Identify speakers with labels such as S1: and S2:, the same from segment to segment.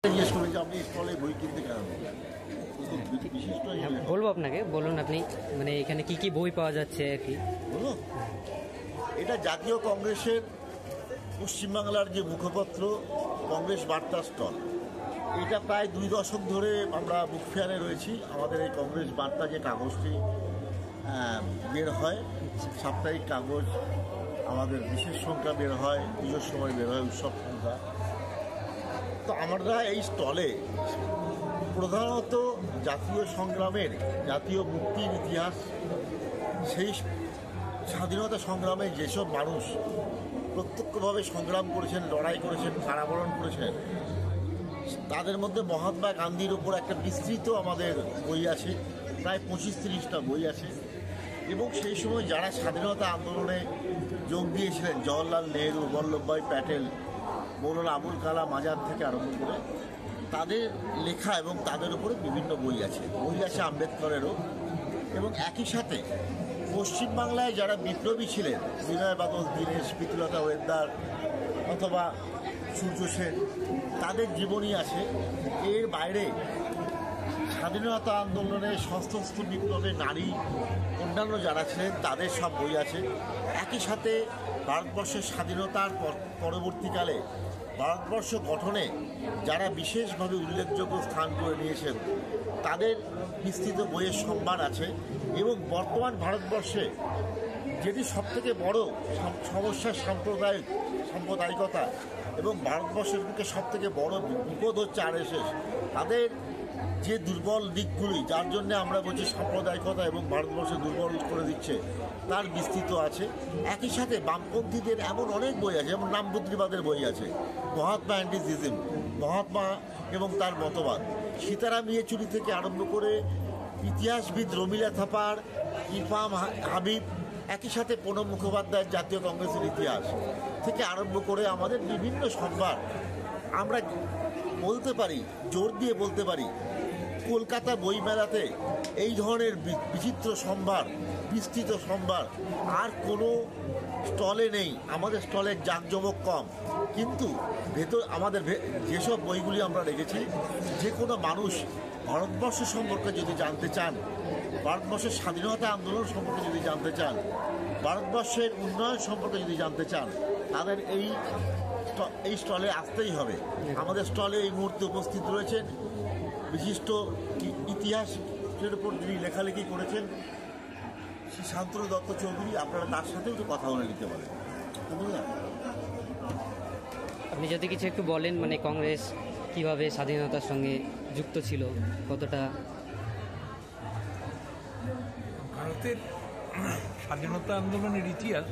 S1: জিজ্ঞেস করবেন যে আপনি স্টলে বই কিনতে কেন বিশিষ্ট
S2: বলবো আপনাকে, বলুন আপনি, মানে এখানে কি কি বই পাওয়া যাচ্ছে আর কি
S1: বলো। এটা জাতীয় কংগ্রেসের পশ্চিমবাংলার যে মুখপত্র কংগ্রেস বার্তা স্টল। এটা প্রায় 2 দশক ধরে আমরা বুক ফেয়ারে রয়েছি। আমাদের এই কংগ্রেস বার্তা যে কাগজটি বের হয়, সাপ্তাহিক কাগজ, আমাদের বিশেষ সংখ্যা বের হয়, পুজোর সময় বের হয় উৎসব সংখ্যা। তো আমরা এই স্টলে প্রধানত জাতীয় সংগ্রামের, জাতীয় মুক্তির ইতিহাস, সেই স্বাধীনতা সংগ্রামে যেসব মানুষ প্রত্যক্ষভাবে সংগ্রাম করেছেন, লড়াই করেছেন, কারাবরণ করেছেন, তাদের মধ্যে মহাত্মা গান্ধীর উপর একটা বিস্তৃত আমাদের বই আছে, প্রায় 25-30টা বই আছে। এবং সেই সময় যারা স্বাধীনতা আন্দোলনে যোগ দিয়েছিলেন, জওহরলাল নেহরু, বল্লভভাই প্যাটেল, মৌলানা আবুল কালাম আজাদ থেকে আরম্ভ করে, তাদের লেখা এবং তাদের উপরে বিভিন্ন বই আছে। বই আছে আম্বেদকরেরও। এবং একই সাথে পশ্চিমবাংলায় যারা বিপ্লবী ছিলেন, বিনয় বাদল দীনেশ, প্রীতিলতা ওয়েদার অথবা সূর্য সেন, তাদের জীবনী আছে। এর বাইরে স্বাধীনতা আন্দোলনে, সশস্ত্র বিপ্লবে নারী, অন্যান্য যারা ছিলেন, তাদের সব বই আছে। একই সাথে ভারতবর্ষের স্বাধীনতার পরবর্তীকালে ভারতবর্ষ গঠনে যারা বিশেষভাবে উল্লেখযোগ্য স্থান করে নিয়েছেন, তাদের বিস্তৃত বইয়ের সম্ভার আছে। এবং বর্তমান ভারতবর্ষে যেটি সবথেকে বড় সমস্যা সাম্প্রদায়িকতা, এবং ভারতবর্ষের বুকে সবথেকে বড় বিপদ হচ্ছে RSS, তাদের যে দুর্বল দিকগুলি, যার জন্য আমরা বলছি সাম্প্রদায়িকতা এবং ভারতবর্ষে দুর্বল করে দিচ্ছে, তার বিস্তৃত আছে। একই সাথে বামপন্থীদের এমন অনেক বই আছে, যেমন নামবুদ্ধিবাদের বই আছে, মহাত্মা অ্যান্টিজিজম, মহাত্মা এবং তার মতবাদ, সীতারাম ইয়েচুরি থেকে আরম্ভ করে ইতিহাসবিদ রমিলা থাপার, ইরফান হাবিব, একই সাথে প্রণব মুখোপাধ্যায়ের জাতীয় কংগ্রেসের ইতিহাস থেকে আরম্ভ করে আমাদের বিভিন্ন সম্ভার। আমরা বলতে পারি, জোর দিয়ে বলতে পারি, কলকাতা বইমেলাতে এই ধরনের বিচিত্র সম্ভার, বিস্তৃত সম্ভার আর কোনো স্টলে নেই। আমাদের স্টলের জাঁকজমক কম, কিন্তু আমাদের যেসব বইগুলি আমরা রেখেছি, যে কোনো মানুষ ভারতবর্ষ সম্পর্কে যদি জানতে চান, ভারতবর্ষের স্বাধীনতা আন্দোলন সম্পর্কে যদি জানতে চান, ভারতবর্ষের উন্নয়ন সম্পর্কে যদি জানতে চান, তাদের এই স্টলে আসতেই হবে। আমাদের স্টলে এই মুহূর্তে উপস্থিত রয়েছেন বিশিষ্ট ইতিহাসের উপর যিনি লেখালেখি করেছেন, শ্রী শান্তনু দত্ত চৌধুরী। আপনারা তার সাথেও একটু কথা বলে নিতে পারেন।
S2: আপনি যদি কিছু একটু বলেন, মানে কংগ্রেস কিভাবে স্বাধীনতার সঙ্গে যুক্ত ছিল, কতটা
S3: ভারতের স্বাধীনতা আন্দোলনের ইতিহাস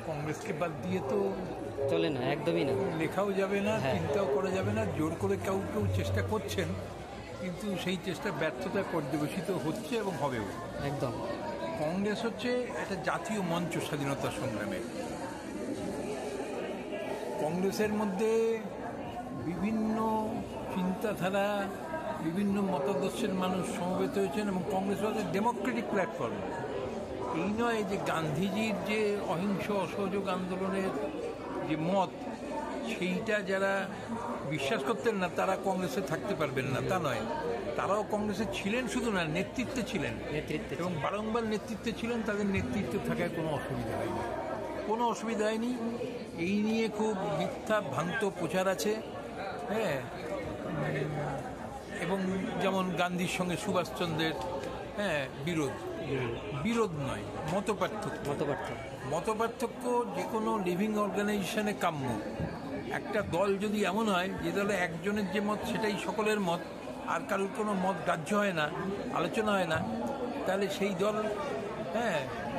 S3: কংগ্রেসকে বাদ দিয়ে তো
S2: চলে না, একদমই না,
S3: লেখাও যাবে না, চিন্তাও করা যাবে না। জোর করে কেউ কেউ চেষ্টা করছেন, কিন্তু সেই চেষ্টা ব্যর্থতায় পর্যবেসিত হচ্ছে এবং হবেও।
S2: একদম।
S3: কংগ্রেস হচ্ছে একটা জাতীয় মঞ্চ স্বাধীনতা সংগ্রামে। কংগ্রেসের মধ্যে বিভিন্ন চিন্তাধারা, বিভিন্ন মতাদর্শের মানুষ সমবেত হয়েছেন, এবং কংগ্রেস হচ্ছে ডেমোক্রেটিক প্ল্যাটফর্ম। এই নয় যে গান্ধীজির যে অহিংস অসহযোগ আন্দোলনের যে মত, সেইটা যারা বিশ্বাস করতেন না তারা কংগ্রেসে থাকতে পারবেন না, তা নয়। তারাও কংগ্রেসে ছিলেন, শুধু না নেতৃত্বে ছিলেন, এবং বারংবার নেতৃত্বে ছিলেন। তাদের নেতৃত্বে থাকায় কোনো অসুবিধা হয়নি, কোনো অসুবিধা হয়নি। এই নিয়ে খুব মিথ্যা ভ্রান্ত প্রচার আছে, হ্যাঁ। এবং যেমন গান্ধীর সঙ্গে সুভাষচন্দ্রের বিরোধ নয়, মতপার্থক্য যে কোনো লিভিং অর্গানাইজেশনে কাম্য। একটা দল যদি এমন হয় যে দলে একজনের যে মত সেটাই সকলের মত, আর কারোর কোনো মত গ্রাহ্য হয় না, আলোচনা হয় না, তাহলে সেই দল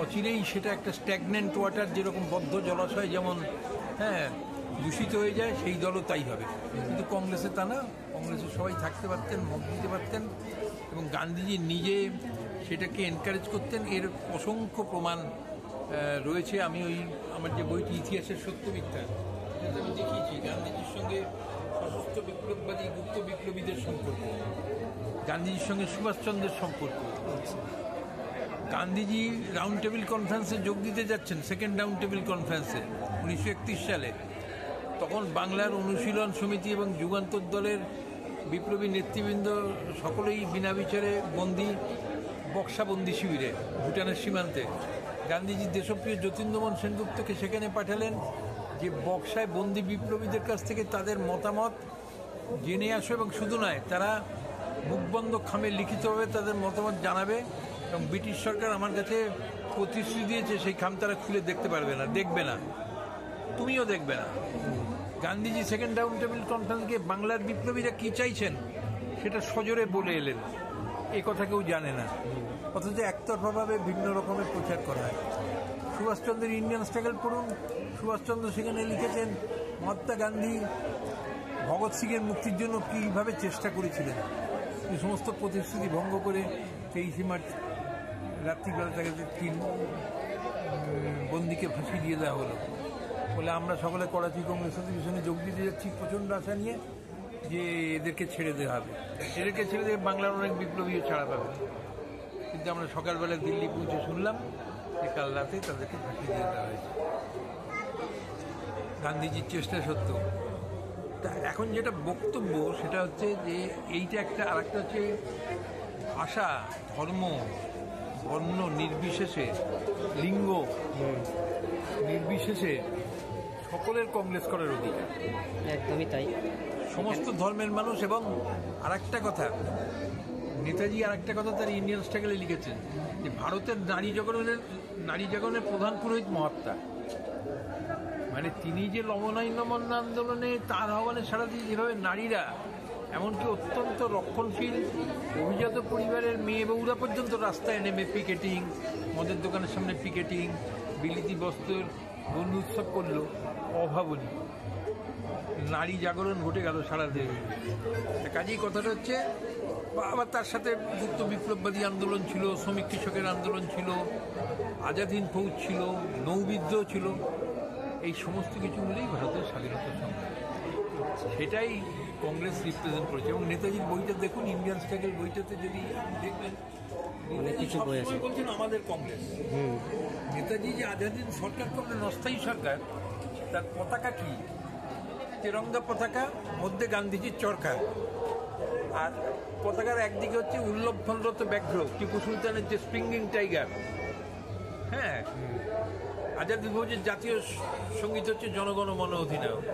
S3: অচিরেই সেটা একটা স্ট্যাগনেন্ট ওয়াটার, যেরকম বদ্ধ জলাশয় যেমন দূষিত হয়ে যায়, সেই দলও তাই হবে। কিন্তু কংগ্রেসে তা না, কংগ্রেসে সবাই থাকতে পারতেন, মত দিতে পারতেন, এবং গান্ধীজি নিজে সেটাকে এনকারেজ করতেন। এর অসংখ্য প্রমাণ রয়েছে। আমি আমার যে বইটি ইতিহাসের সত্য মিথ্যা, আমি দেখিয়েছি গান্ধীজির সঙ্গে সশস্ত্র বিপ্লববাদী গুপ্ত বিপ্লবীদের সম্পর্ক, গান্ধীজির সঙ্গে সুভাষচন্দ্রের সম্পর্ক। গান্ধীজি রাউন্ড টেবিল কনফারেন্সে যোগ দিতে যাচ্ছেন, সেকেন্ড রাউন্ড টেবিল কনফারেন্সে 1931 সালে। তখন বাংলার অনুশীলন সমিতি এবং যুগান্তর দলের বিপ্লবী নেতৃবৃন্দ সকলেই বিনা বিচারে বন্দী, বক্সাবন্দি শিবিরে ভুটানের সীমান্তে। গান্ধীজি দেশপ্রিয় যতীন্দ্রমোহন সেনগুপ্তকে সেখানে পাঠালেন যে বক্সায় বন্দী বিপ্লবীদের কাছ থেকে তাদের মতামত জেনে আসো, এবং শুধু নয়, তারা মুখবন্ধ খামে লিখিতভাবে তাদের মতামত জানাবে। এবং ব্রিটিশ সরকার আমার কাছে প্রতিশ্রুতি দিয়েছে সেই খাম তারা খুলে দেখতে পারবে না, দেখবে না, তুমিও দেখবে না। গান্ধীজি সেকেন্ড রাউন্ড টেবিল কনফারেন্সকে বাংলার বিপ্লবীরা কি চাইছেন সেটা সজোরে বলে এলেন, এই কথা কেউ জানে না, অথচ একতরফাভাবে ভিন্ন রকমের প্রচার করা হয়। সুভাষচন্দ্রের ইন্ডিয়ান স্ট্রাগল পড়ুন, সুভাষচন্দ্র সেখানে লিখেছেন মহাত্মা গান্ধী ভগৎ সিংয়ের মুক্তির জন্য কীভাবে চেষ্টা করেছিলেন। এই সমস্ত প্রতিশ্রুতি ভঙ্গ করে 23শে মার্চ রাত্রিবেলা তাকে 3 বন্দীকে ফাঁসি দিয়ে দেওয়া হলো। বলে আমরা সকলে করাচি কংগ্রেস অধিবেশনে যোগ দিতে যাচ্ছি প্রচণ্ড আশা নিয়ে যে এদেরকে ছেড়ে দেওয়া হবে, এদেরকে ছেড়ে দিয়ে বাংলার অনেক বিপ্লবীও ছাড়া পাবে। কিন্তু আমরা সকালবেলা দিল্লি পৌঁছে শুনলাম যে কাল রাতে তাদেরকে ফাঁসি দিয়ে দেওয়া হয়েছে। গান্ধীজির চেষ্টা সত্য। তা এখন যেটা বক্তব্য সেটা হচ্ছে যে এইটা একটা, আর একটা হচ্ছে ভাষা, ধর্ম, বর্ণ নির্বিশেষে, লিঙ্গ নির্বিশেষে সকলের কংগ্রেস করার অধিকার,
S2: একদমই তাই,
S3: সমস্ত ধর্মের মানুষ। এবং আর একটা কথা, নেতাজি আর একটা কথা তার ইন্ডিয়ান স্ট্রাগলে লিখেছেন যে ভারতের নারী জাগরণের প্রধান পুরোহিত মহাত্মা। মানে তিনি যে লবণাইন্যমন্য আন্দোলনে তার আহ্বানে সাড়া দিয়ে যেভাবে নারীরা, এমনকি অত্যন্ত রক্ষণশীল অভিজাত পরিবারের মেয়ে বউরা পর্যন্ত রাস্তায় নেমে পিকেটিং, মদের দোকানের সামনে পিকেটিং, বিলিতি বস্ত্রের বন্ধু উৎসব করলো, অভাবনীয় নারী জাগরণ ঘটে গেল সারা দেশে। কাজেই কথাটা হচ্ছে, আবার তার সাথে যুক্ত বিপ্লববাদী আন্দোলন ছিল, শ্রমিক কৃষকের আন্দোলন ছিল, আজাদ হিন্দ ফৌজ ছিল, নৌবিদ্রোহ ছিল। এই সমস্ত কিছু মিলেই ভারতের স্বাধীনতা সংগ্রাম, সেটাই কংগ্রেস রিপ্রেজেন্ট করেছে। এবং নেতাজির বইটা দেখুন, ইন্ডিয়ান স্ট্রাগল বইটাতে যদি দেখবেন,
S2: অনেক কিছু বই আছে।
S3: বলছেন আমাদের কংগ্রেস। নেতাজি যে আজাদ হিন্দ সরকার করলেন, অস্থায়ী সরকার, তার পতাকা কি? তেরঙ্গা পতাকা, মধ্যে গান্ধীজির চরকা, আর পতাকার একদিকে হচ্ছে উল্লম্ফনরত ব্যাঘ্র, টিপু সুলতানের যে স্প্রিঙ্গিং টাইগার। হ্যাঁ, আজাদ ফৌজের জাতীয় সঙ্গীত হচ্ছে জনগণ মন অধিনায়ক।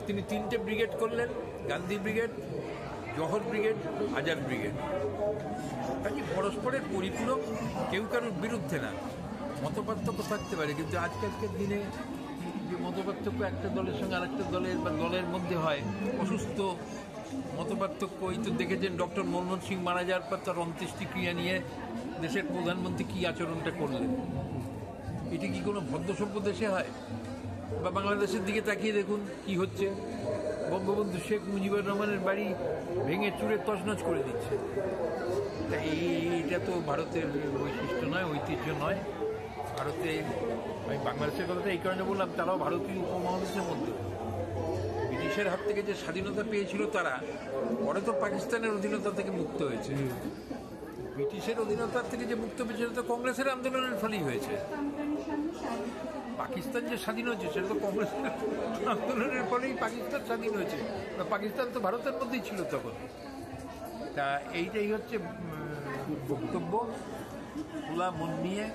S3: তিনি 3টে ব্রিগেড করলেন, Gandhi brigade, Jawahar brigade, Azad brigade. কাজে পরস্পরের পরিপূরক, কেউ কারোর বিরুদ্ধে না। মতপার্থক্য থাকতে পারে, কিন্তু আজকালকার দিনে যে মতপার্থক্য একটা দলের সঙ্গে আরেকটা দলের বা দলের মধ্যে হয়, অসুস্থ মতপার্থক্য। এই তো দেখেছেন ডক্টর মনমোহন সিং মারা যাওয়ার পর তার অন্ত্যেষ্টিক্রিয়া নিয়ে দেশের প্রধানমন্ত্রী কী আচরণটা করলেন। এটি কি কোনো ভদ্র সভ্য দেশে হয়? বা বাংলাদেশের দিকে তাকিয়ে দেখুন কি হচ্ছে। বঙ্গবন্ধু শেখ মুজিবুর রহমানের বাড়ি ভেঙে চুরে তছনছ করে দিচ্ছে। তা এইটা তো ভারতের বৈশিষ্ট্য নয়, ঐতিহ্য নয়। ভারতে, আমি বাংলাদেশের কথাটা এই কারণে বললাম, তারাও ভারতীয় উপমহাদেশের মধ্যে ব্রিটিশের হাত থেকে যে স্বাধীনতা পেয়েছিল তারা, পরে তো পাকিস্তানের অধীনতা থেকে মুক্ত হয়েছে। ব্রিটিশের অধীনতার থেকে যে মুক্ত পেয়েছিল তো কংগ্রেসের আন্দোলনের ফলেই হয়েছে। পাকিস্তান যে স্বাধীন হয়েছে সেটা তো কংগ্রেসের আন্দোলনের ফলেই পাকিস্তান স্বাধীন হয়েছে। পাকিস্তান তো ভারতের মধ্যেই ছিল তখন। তা এইটাই হচ্ছে বক্তব্য। খোলা মন নিয়ে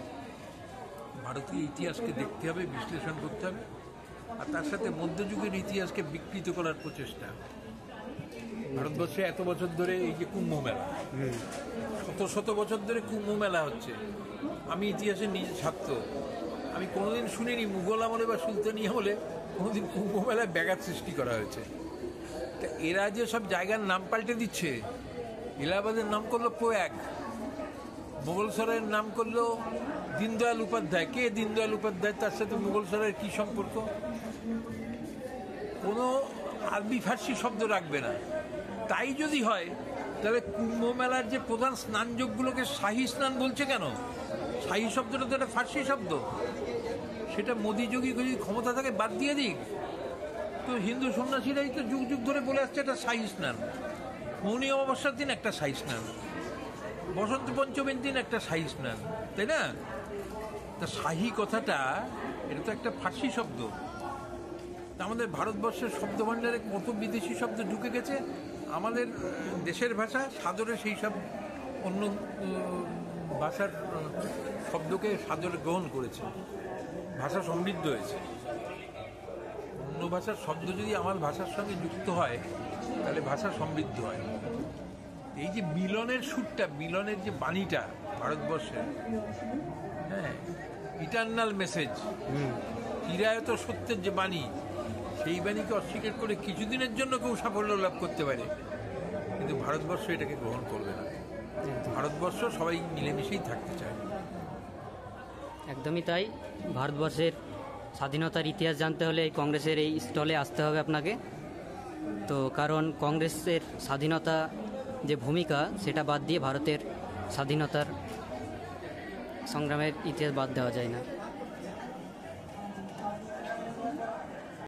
S3: ভারতীয় ইতিহাসকে দেখতে হবে, বিশ্লেষণ করতে হবে, আর তার সাথে মধ্যযুগের ইতিহাসকে বিকৃত করার প্রচেষ্টা। ভারতবর্ষে এত বছর ধরে এই যে কুম্ভ মেলা, শত বছর ধরে কুম্ভ মেলা হচ্ছে। আমি ইতিহাসের নিজে ছাত্র, আমি কোনোদিন শুনিনি মুঘল আমলে বা সুলতানি আমলে কোনোদিন কুম্ভ মেলায় ব্যাঘাত সৃষ্টি করা হয়েছে। তা এরা যে সব জায়গার নাম পাল্টে দিচ্ছে, এলাহাবাদের নাম করলো প্রয়াগ, মোগলসরাইয়ের নাম করলো দীনদয়াল উপাধ্যায়। কে দীনদয়াল উপাধ্যায়? তার সাথে মোগলসরাইয়ের কী সম্পর্ক? কোনো আরবি ফার্সি শব্দ রাখবে না। তাই যদি হয় তাহলে কুম্ভ মেলার যে প্রধান স্নানযোগগুলোকে শাহী স্নান বলছে কেন? শাহী শব্দটা তো একটা ফার্সি শব্দ। সেটা মোদি যোগী যদি ক্ষমতা থাকে বাদ দিয়ে দিক। তো হিন্দু সন্ন্যাসীরাই তো যুগ যুগ ধরে বলে আসছে এটা শাহী স্নান। মৌনী অমাবস্যার দিন একটা শাহী স্নান, বসন্ত পঞ্চমীর দিন একটা শাহী স্নান, তাই না? তা শাহী কথাটা এটা তো একটা ফার্সি শব্দ। আমাদের ভারতবর্ষের শব্দভাণ্ডারে কত বিদেশি শব্দ ঢুকে গেছে, আমাদের দেশের ভাষা সাদরে সেই সব অন্য ভাষার শব্দকে সাদরে গ্রহণ করেছে, ভাষা সমৃদ্ধ হয়েছে। অন্য ভাষার শব্দ যদি আমার ভাষার সঙ্গে যুক্ত হয় তাহলে ভাষা সমৃদ্ধ হয়। এই যে মিলনের সুরটা, মিলনের যে বাণীটা ভারতবর্ষের, হ্যাঁ, ইটারনাল মেসেজ, চিরায়ত সত্যের যে বাণী, সেই বাণীকে অস্বীকার করে কিছুদিনের জন্য কেউ সাফল্য লাভ করতে পারে, কিন্তু ভারতবর্ষ এটাকে গ্রহণ করবে না। ভারতবর্ষ সবাই মিলেমিশেই থাকতে চায়।
S2: একদমই তাই। ভারতবর্ষের স্বাধীনতার ইতিহাস জানতে হলে এই কংগ্রেসের এই স্টলে আসতে হবে আপনাকে। তো কারণ কংগ্রেসের স্বাধীনতা যে ভূমিকা, সেটা বাদ দিয়ে ভারতের স্বাধীনতার সংগ্রামের ইতিহাস বাদ দেওয়া যায় না।